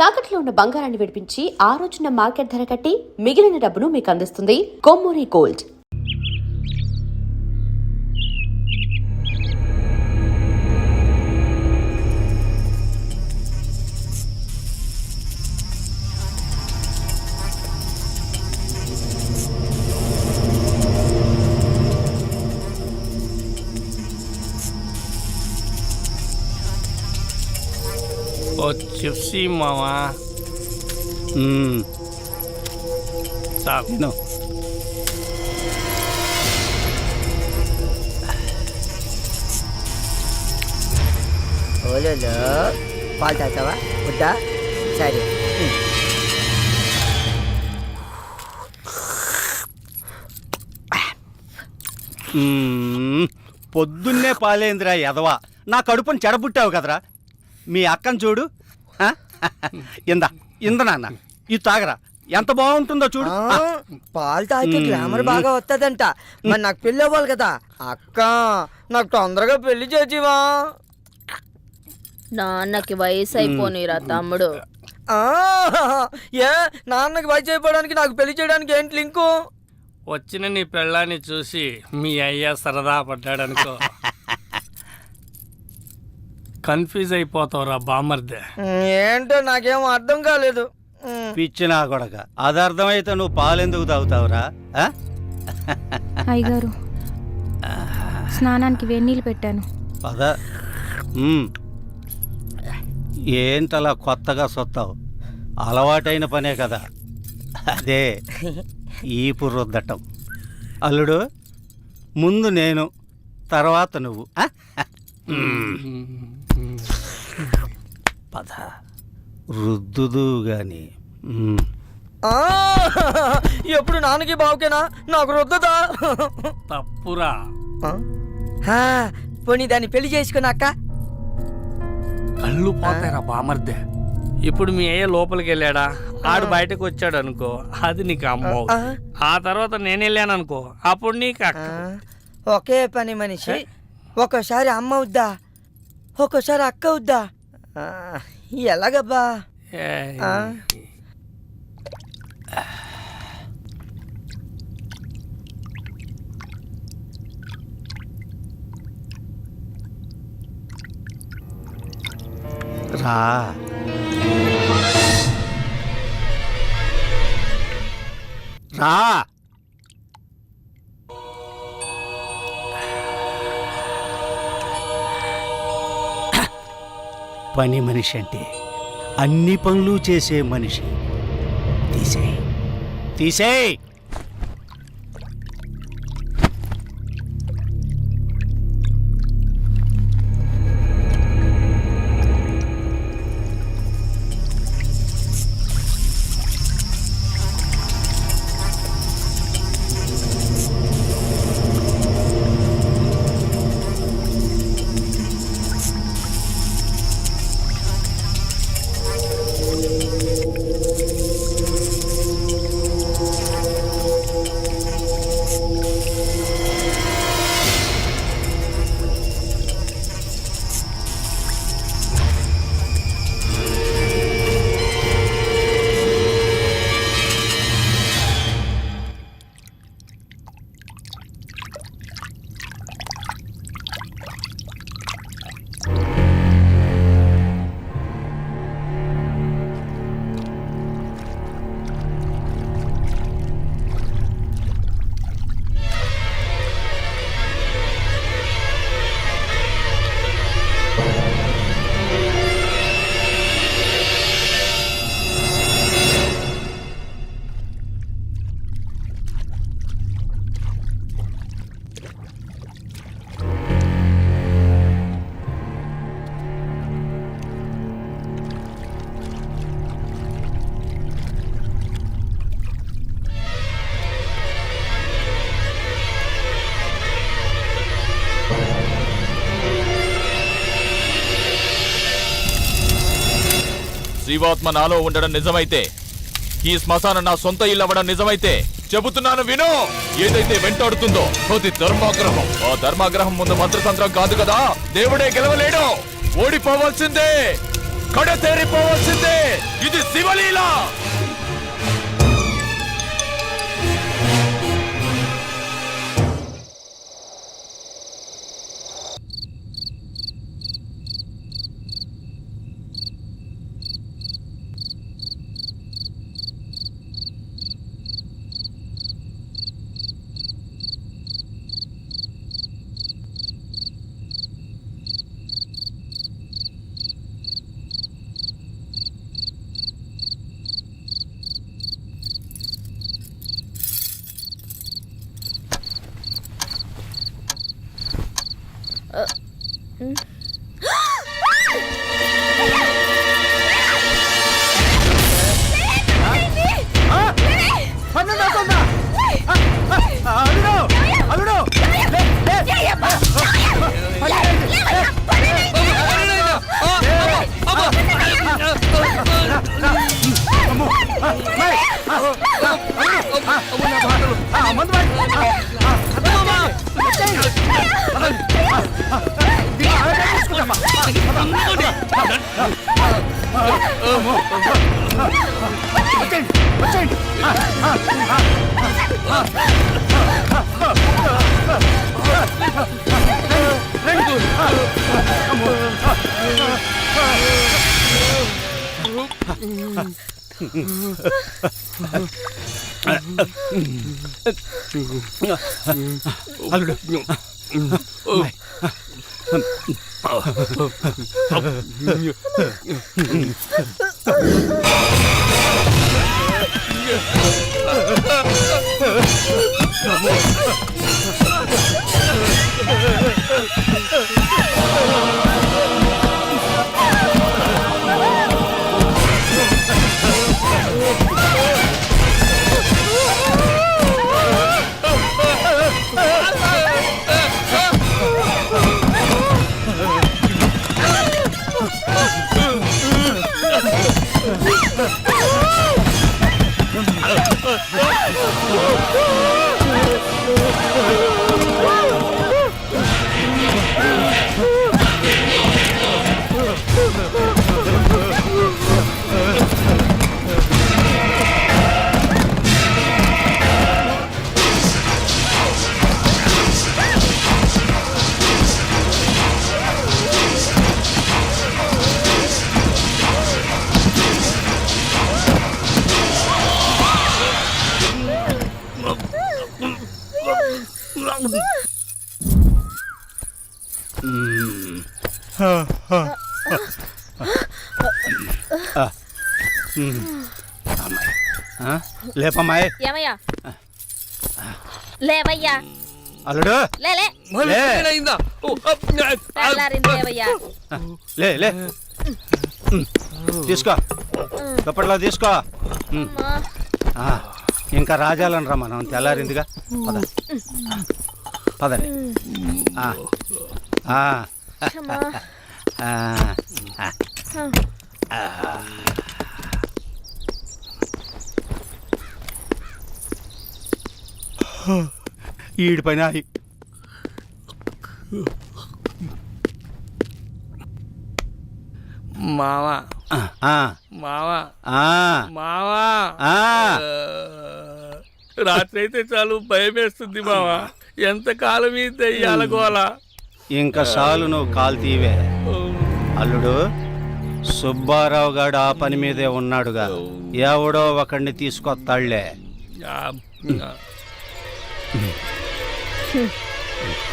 తాకట్లో ఉన్న బంగారాన్ని విడిపించి ఆ రోజున మార్కెట్ ధర కట్టి మిగిలిన డబ్బును మీకు అందిస్తుంది కొమ్మూరి గోల్డ్. చిప్సీ మావా తిను. ఓలో పాలు తాగుతావా వద్దా? సరే. పొద్దున్నే పాలేంద్రా ఎదవా, నా కడుపుని చెడబుట్టావు కదరా. మీ అక్కను చూడు, ఇంద నాన్న ఇది తాగరా, ఎంత బాగుంటుందో చూడు. పాలు తాగితే గ్లామర్ బాగా వస్తుందంట. మరి నాకు పెళ్ళి అవ్వాలి కదా అక్క, నాకు తొందరగా పెళ్లి చేసివా? నాన్నకి వయసు అయిపోనిరా తమ్ముడు. ఏ నాన్నకి వయసు అయిపోవడానికి నాకు పెళ్లి చేయడానికి ఏంటి లింకు? వచ్చిన నీ పెళ్ళాన్ని చూసి మీ అయ్య సరదా పడ్డాడనుకో, కన్ఫ్యూజ్ అయిపోతావురా బామర్దే. ఏంటో నాకేమో అర్థం కాలేదు. పిచ్చినా కొడక, అది అర్థమైతే నువ్వు పాలెందుకు తాగుతావురా? అయ్యగారు, స్నానానికి వేడినీళ్ళు పెట్టాను. పద. ఏంటలా కొత్తగా సొత్తావు? అలవాటైన పనే కదా, అదే ఈపు రుద్దటం. అల్లుడు, ముందు నేను, తర్వాత నువ్వు. పద, రుద్దుదు గాని. ఎప్పుడు నాన్నకి బావుకేనా, నాకు రుద్దదా? తప్పురా. పోనీ దాన్ని పెళ్లి చేసుకున్నాక కళ్ళు పోతాయిరా బామర్దే. ఇప్పుడు మీ అయ్య లోపలికి వెళ్ళాడా, ఆడు బయటకు వచ్చాడు అనుకో, అది నీకు అమ్మ. ఆ తర్వాత నేను వెళ్ళాను అనుకో, అప్పుడు నీకు అక్క. ఒకే పని మనిషి ఒక్కోసారి అమ్మ అవుద్దా, ఒక్కోసారి అక్క అవుద్దా? ఎలాగబ్బా? రా. రా. పని మనిషి అంటే అన్ని పనులు చేసే మనిషి. తీసేయ్, తీసేయ్. జీవాత్మ నాలో ఉండడం నిజమైతే, ఈ శ్మశానం నా సొంత ఇల్లు అవ్వడం నిజమైతే, చెబుతున్నాను విను. ఏదైతే వెంటాడుతుందో అది ధర్మాగ్రహం. ఆ ధర్మాగ్రహం ముందు మంత్రతంత్రం కాదు కదా, దేవుడే గెలవలేడు. ఓడిపోవాల్సిందే, కడతేరిపోవాల్సిందే. ఇది అల్లుడు లేపమ్మాయి. ఏమయ్యా లేవయ్యా అల్లుడు లే లే లే. తెల్లారింది లేవయ్యా లే లే తీసుకో దుప్పట్లో తీసుకో. ఆ, ఇంకా రాజాలని రా మనం తెల్లారిందిగా పద పదండి. ఈడి పైన మావా మావా మావా రాత్రి అయితే చాలు భయం వేస్తుంది మావా. ఎంత కాలం ఈ దెయ్యాల గోల. ఇంకా చాలు నువ్వు కాలు తీవే అల్లుడు. సుబ్బారావు గారు ఆ పని మీదే ఉన్నాడుగా, ఎవడో ఒకడిని తీసుకొస్తాళ్లే.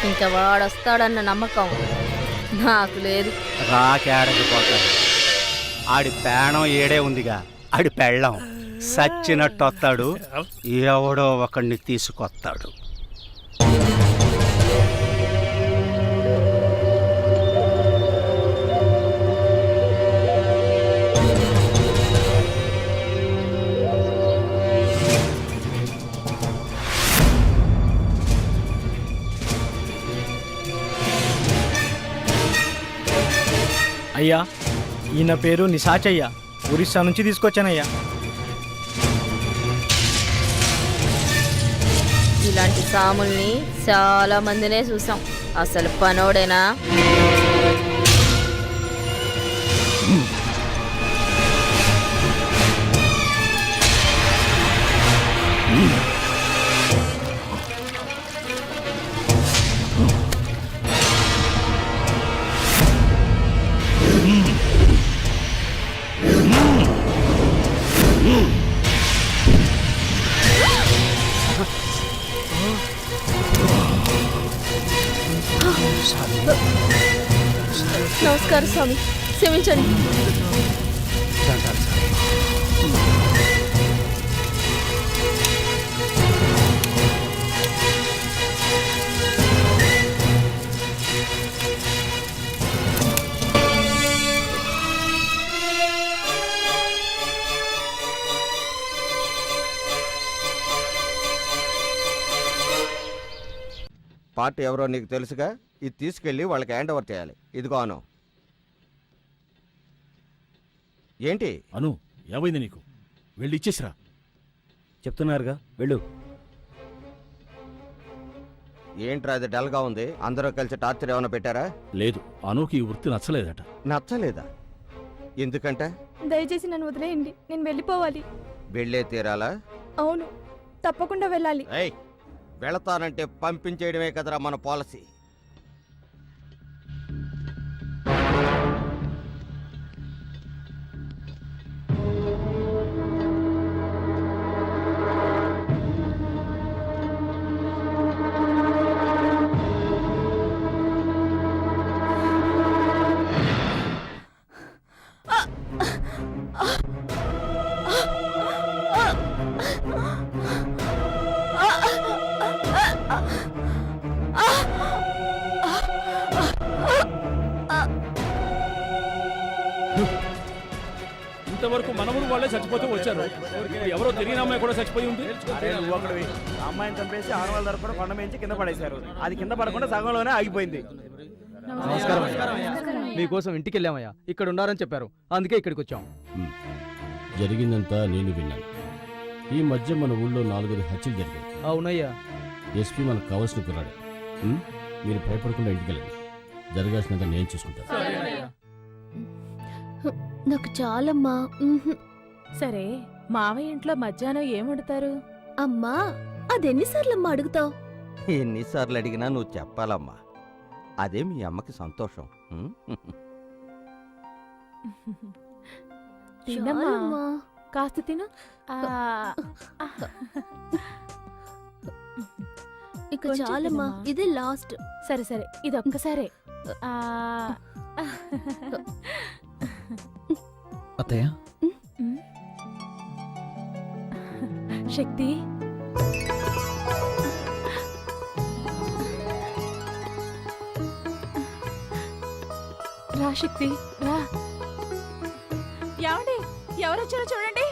ఇంకా వాడొస్తాడన్న నమ్మకం నాకు లేదు. రాకేడకపోతాడు. ఆడి పేణం ఏడే ఉందిగా, ఆడి పెళ్ళం సచ్చినట్టు వస్తాడు, ఎవడో ఒకడిని తీసుకొస్తాడు. అయ్యా, ఈయన పేరు నిశాచయ్య, ఒరిస్సా నుంచి తీసుకొచ్చానయ్యా. ఇలాంటి సాముల్ని చాలా మందినే చూసాం. అసలు పనోడేనా? నమస్కారం స్వామి, క్షమించండి. పార్టీ ఎవరో నీకు తెలుసుగా, ఇది తీసుకెళ్ళి వాళ్ళకి హ్యాండ్ ఓవర్ చేయాలి. ఇదిగో అను. ఏంటి అను, ఏమైంది నీకు? వెళ్ళి ఇచ్చేసిరా. చెప్తున్నారుగా, వెళ్ళు. ఏంట్రా అది డల్గా ఉంది? అందరూ కలిసి టార్చర్ ఏమైనా పెట్టారా? లేదు, అనుకి ఈ వృత్తి నచ్చలేదట. నచ్చలేదా? ఎందుకంటే దయచేసి నన్ను వదిలేయండి, నేను వెళ్ళిపోవాలి. వెళ్ళే తీరాలా? అవును, తప్పకుండా వెళ్ళాలి. ఏయ్, వెళతానంటే పంపించేయడమే కదరా మన పాలసీ. ఇంతవరకు మనములు వాళ్ళే చచ్చిపోతూ వచ్చారు. ఎవరో తెలియని అమ్మాయి కూడా చచ్చిపోయి ఉంది. అమ్మాయిని చంపేసి 600 తరపున కొండ మించి కింద పడేశారు. అది కింద పడకుండా సగంలోనే ఆగిపోయింది. మీకోసం ఇంటికి వెళ్ళామయ్యా, ఇక్కడ ఉన్నారని చెప్పారు, అందుకే ఇక్కడికి వచ్చాం. జరిగిందంతా నేను విన్నాను. ఈ మధ్య మన ఊళ్ళో 4 హత్యలు జరిగాయి. అవునయ్యా. ఎస్పీ మనకు కావాల్సిన కుర్రాడు. మీరు భయపడకుండా ఇంటికి వెళ్ళండి. జరగాల్సినంత నేను చూసుకుంటాను. నాకు చాలమ్మా. సరే, మావయ్య ఇంట్లో మధ్యాహ్నం ఏం వండుతారు? అమ్మా, అదెన్నిసార్లమ్మా అడుగుతావు? ఎన్నిసార్లు అడిగినా నువ్వు చెప్పాలమ్మా. అదే మీ అమ్మకి సంతోషం. తినమ్మా, కాస్త తిను. ఇక కొంచెం చాలమ్మా, తినమ్మా. ఇదే లాస్ట్. సరే సరే, ఇదొక్కసారే. అత్తయ్య, శక్తి, రా శక్తి, రా. ఏమండి, ఎవరొచ్చారో చూడండి.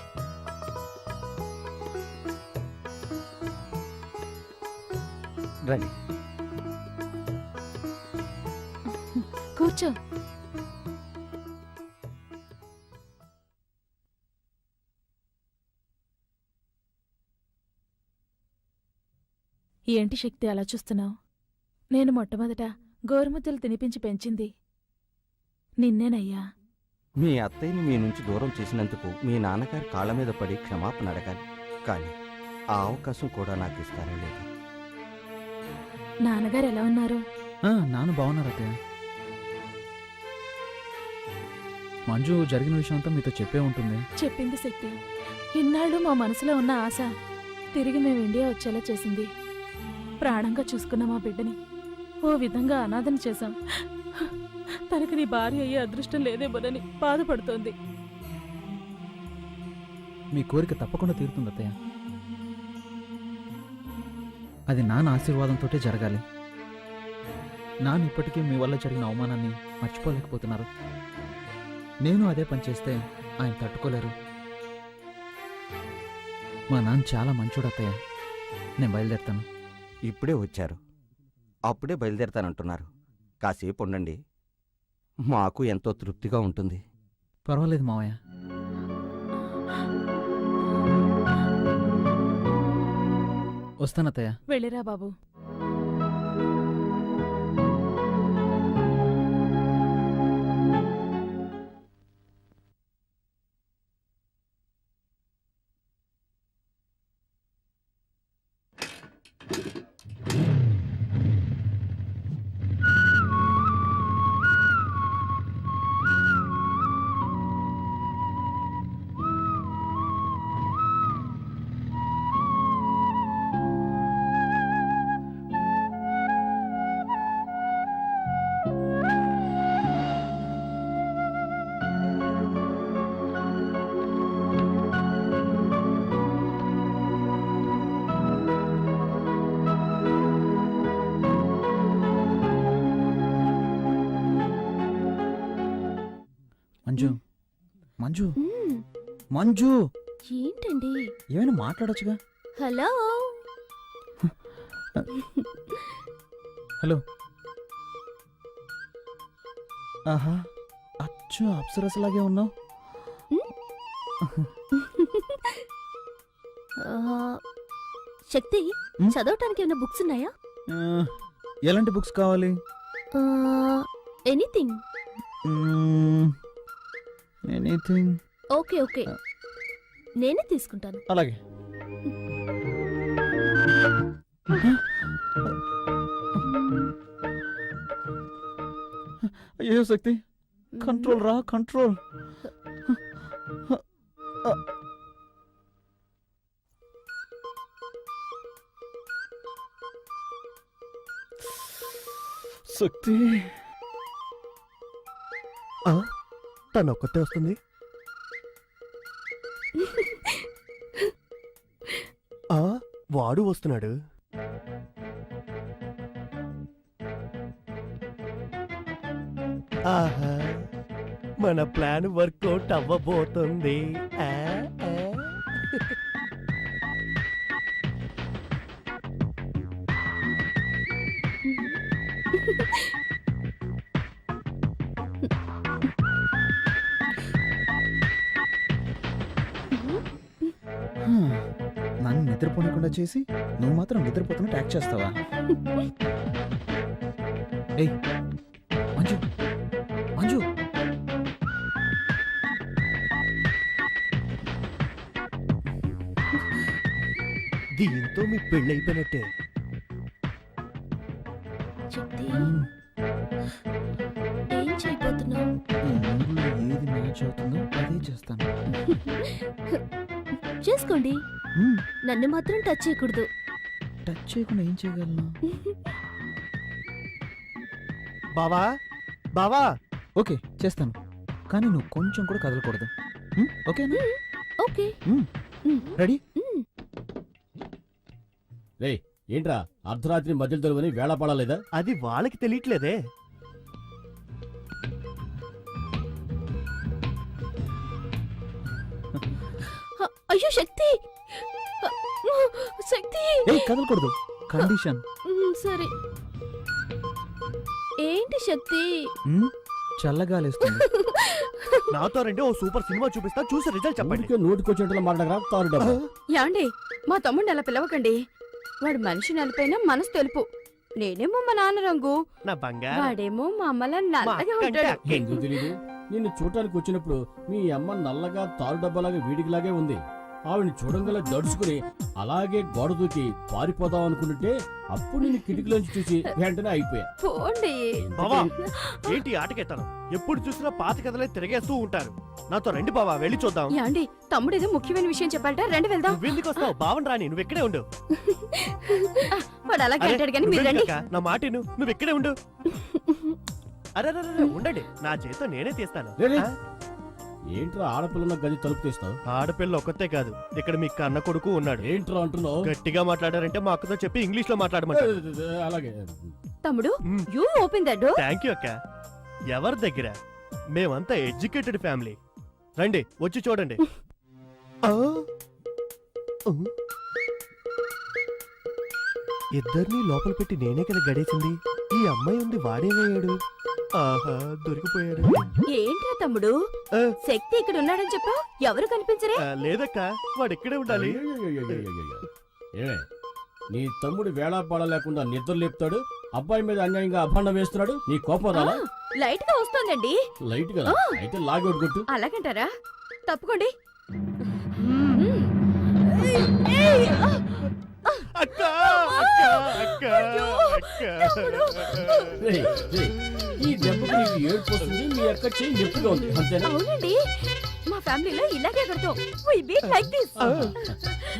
రండి. కూర్చో. ఏంటి శక్తి అలా చూస్తున్నావు? నేను మొట్టమొదట గోరుముద్దలు తినిపించి పెంచింది నిన్నేనయ్యా. మీ అత్తయ్యని మీ నుంచి దూరం చేసినందుకు మీ నాన్నగారి కాళ్ళ మీద పడి క్షమాపణ అడగాలి. కానీ ఆ అవకాశం కూడా నాకు ఇస్తారో లేదు. నాన్నగారు ఎలా ఉన్నారు? నాన్న బాగున్నారు అత్తయ్య. మంజు జరిగిన విషయం అంతా మీతో చెప్పే ఉంటుంది. చెప్పింది శక్తి. ఇన్నాళ్ళు మా మనసులో ఉన్న ఆశ తిరిగి మేము ఇండియా వచ్చేలా చేసింది. ప్రాణంగా చూసుకున్న మా బిడ్డని ఓ విధంగా అనాథన చేశాం. తనకి నీ భార్య అయ్యే అదృష్టం లేదేమోనని బాధపడుతోంది. మీ కోరిక తప్పకుండా తీరుతుంది అత్తయ్య. అది నాన్న ఆశీర్వాదంతోటే జరగాలి. నాన్న ఇప్పటికీ మీ వల్ల జరిగిన అవమానాన్ని మర్చిపోలేకపోతున్నారు. నేను అదే పని చేస్తే ఆయన తట్టుకోలేరు. మా నాన్న చాలా మంచోడు అత్తయ్య. నేను బయలుదేరుతాను. ఇప్పుడే వచ్చారు, అప్పుడే బయలుదేరతానంటున్నారు. కాసేపు ఉండండి, మాకు ఎంతో తృప్తిగా ఉంటుంది. పర్వాలేదు మావయ్య. వస్తానత్తయ్య. వెళ్ళిరా బాబు. మంజు, మంజు, మంజు, ఏంటండి? ఏమైనా మాట్లాడొచ్చుగా. హలో. హలో. ఆహా, అచ్చు అప్సరసలాగే ఉన్నావు. శక్తి, చదవటానికి ఏమైనా బుక్స్ ఉన్నాయా? ఎలాంటి బుక్స్ కావాలి? ఎనీథింగ్. ఎనీథింగ్. ఓకే ఓకే నేనే తీసుకుంటాను. అలాగే. అయ్యో శక్తి, కంట్రోల్ రా, కంట్రోల్. శక్తి తను ఒక్కతే వస్తుంది. వాడు వస్తున్నాడు. ఆహా, మన ప్లాన్ వర్కౌట్ అవ్వబోతుంది. నన్ను నిద్రపోనకుండా చేసి నువ్వు మాత్రం నిద్రపోతున్నట్టు యాక్ట్ చేస్తావా? ఏయ్ మంజు, మంజు, దీంతో మీ పెళ్ళైపోయినట్టే. శక్తి ఏం చేయబోతున్నావు? ఈ మూడులో ఏది మ్యాచ్ అవుతుందో అదే చేస్తాను. చేసుకోండి, నన్ను మాత్రం టచ్ చేయకూడదు. టచ్ చేయకుండా ఏం చేయగలను? బావా, బావా, ఓకే చేస్తాను, కానీ నువ్వు కొంచెం కూడా కదలకూడదు. ఓకేనా? ఓకే. రెడీ? రే ఏంట్రా అర్ధరాత్రి మధ్యలో తొలవని వేళ పడలేదా? అది వాళ్ళకి తెలియట్లేదే. అయ్యో శక్తి, శక్తి. ఏయ్ కదలకూడదు, కండిషన్. సరే. ఏంటి శక్తి? చల్లగాలేస్తుంది. నాతో రండి, ఓ సూపర్ సినిమా చూపిస్తా, చూసి రిజల్ట్ చెప్పండి. నోటికొచ్చేట్లా మాట్లాడరా తారు డబ్బా. యాండి, మా తమ్ముడిని అలా పిలవకండి. వాడు మనిషి నలిపైనా మనసు తెలుపు. నేనేమో మా నాన్న రంగు, నా బంగారం. వాడేమో మా అమ్మలా నల్లగా ఉంటాడు. ఎందుకు తెలీదు? నిన్ను చూడటానికి వచ్చినప్పుడు మీ అమ్మ నల్లగా తారు డబ్బాలాగా వీడికిలాగే ఉంది. ఆవిడని చూడంగల దడుచుకుని అలాగే గోడ దూకి పారిపోదాం అనుకుంటుంటే అప్పుడు నేను కిటికీలోంచి చూసి వెంటనే అయిపోయా. పోండి. బావా, ఏంటి ఆటకెత్తాను? ఎప్పుడు చూసినా పాత కథలే తిరిగేస్తూ ఉంటారు. నాతో రండి బావా, వెళ్ళి చూద్దాం. యాండి, తమ్ముడు ఏదో ముఖ్యమైన విషయం చెప్పాలట, రండి వెళ్దాం. నువ్వెందుకు వస్తావు? బావన్ రాని, నువ్వు ఇక్కడే ఉండు. వాడు అలాగే అంటాడు కానీ మీరు నువ్వేంటి రండి. అక్క? నా మాట విను, నువ్వు ఇక్కడే ఉండు. అరే ఉండండి, నా చేతితో నేనే తీస్తాను. రేయ్. ఆ? ఏంట్రా ఆడపిల్లన్న గది తలుపు తీస్తావు? ఆడపిల్ల ఒక్కతే కాదు, ఇక్కడ మీ కన్న కొడుకు ఉన్నాడు. ఏంట్రా అంటున్నావు? గట్టిగా మాట్లాడారంటే మా అక్కతో చెప్పి ఇంగ్లీష్ లో మాట్లాడమంటారు. అలాగే. తమ్ముడు, you open the door. Thank you అక్క. ఎవరి దగ్గర? మేమంతా ఎడ్యుకేటెడ్ ఫ్యామిలీ. రండి, వచ్చి చూడండి. ఇద్దరిని లోపల పెట్టి నేనే కదా గడేసింది. ఈ అమ్మాయి ఉంది, వాడేమయ్యాడు? ఆహా, దొరికిపోయాడు. ఏంట్రా తమ్ముడు, శక్తి ఇక్కడ ఉన్నాడని చెప్పావు, ఎవరు కనిపించరే? లేదక్క, వాడు ఇక్కడే ఉండాలి. ఏమే, నీ తమ్ముడు వేళాపాడ లేకుండా నిద్ర లేపుతాడు, అబ్బాయి మీద అన్యాయంగా అభాండం వేస్తున్నాడు, నీ కోపం రాలా? లైట్ గా వస్తోందండి. లైట్ కదా, అయితే లాగౌట్ కొట్టు. అలాగంటారా? తప్పుకోండి. అక్క, అక్క, అక్క, అక్క. రేయ్, రేయ్, ఈ దెబ్బకి నీకు ఏడుపు వస్తుంది, మీ అక్క చెయ్యి నొప్పిగా ఉంది, అంతేనా? అవునండి, మా ఫ్యామిలీలో ఇలాగే కడతాం. We beat like this.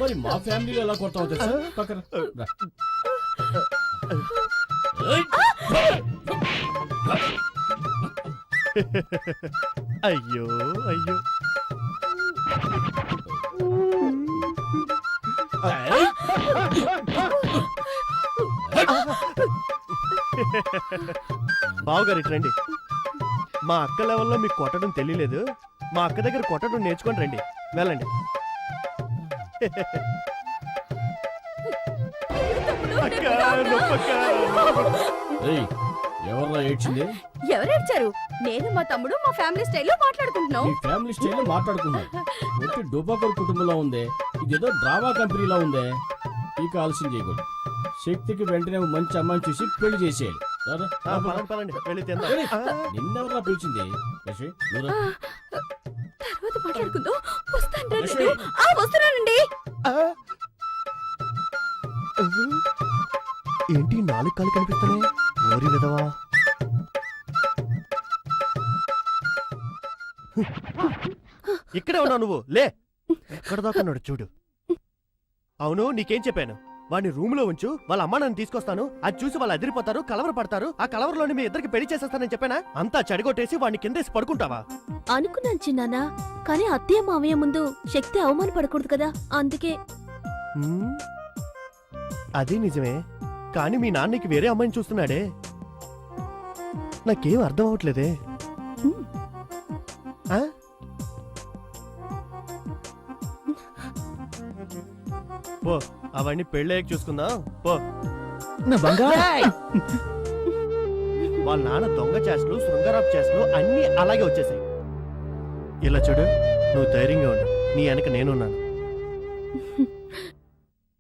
మరి మా ఫ్యామిలీలో ఎలా కొడతావు తెలుసా? పక్కన రా. అయ్యో అయ్యో. బావగారు ఇటు రండి. మా అక్క లెవెల్లో మీకు కొట్టడం తెలియలేదు. మా అక్క దగ్గర కొట్టడం నేర్చుకొని రండి. వెళ్ళండి. అక్క, నొప్పక్క. ఏయ్, ఎవర్రా ఏడ్చింది? ఎవరేడ్చారు? నేను మా తమ్ముడు మా ఫ్యామిలీ స్టైల్లో మాట్లాడుకుంటున్నాం. మీ ఫ్యామిలీ స్టైల్ మాట్లాడుకున్నాం. ఒట్టి డోబాకర్ కుటుంబంలో ఉందే, ఇదేదో డ్రామా కంపెనీలో ఉందే. ఇక ఆలస్యం చేయకూడదు. శక్తికి వెంటనే మంచి అమ్మాయిని చూసి పెళ్లి చేసేయాలి. పదండి, పదండి, వెళ్ళి తిందాం. నిన్నెవర్రా పిలిచింది? తర్వాత మాట్లాడుకుందో వస్తాను వస్తున్నానండి. ఏంటి 4 కాళ్ళు కనిపిస్తున్నాయి? ఓరి విధవా. ఇక్కడే ఉన్నావు నువ్వు, లే. ఎక్కడ దాకా చూడు. అవును, నీకేం చెప్పాను? వాడిని రూమ్ లో ఉంచు, వాళ్ళ అమ్మ నన్ను తీసుకొస్తాను, అది చూసి వాళ్ళు అదిరిపోతారు, కలవర పడతారు, ఆ కలవరలోని మీ ఇద్దరికి పెళ్లి చేసేస్తానని చెప్పానా? అంతా చెడగొట్టేసి వాడిని కిందేసి పడుకుంటావా? అనుకున్నాను చిన్నానా, కానీ అత్తయ్య మావయ్య ముందు శక్తి అవమానపడకూడదు కదా, అందుకే. అదే నిజమే, కానీ మీ నాన్నకి వేరే అమ్మాయిని చూస్తున్నాడే. నాకేం అర్థం అవట్లేదే. ఆ? పో, అవన్నీ పెళ్ళయ్యాక చూసుకుందాం. పో. వాళ్ళ నాన్న దొంగ చేష్టలు, శృంగారపు చేష్టలు అన్నీ అలాగే వచ్చేసాయి. ఇలా చూడు, నువ్వు ధైర్యంగా ఉండు, నీ వెనక నేనున్నాను.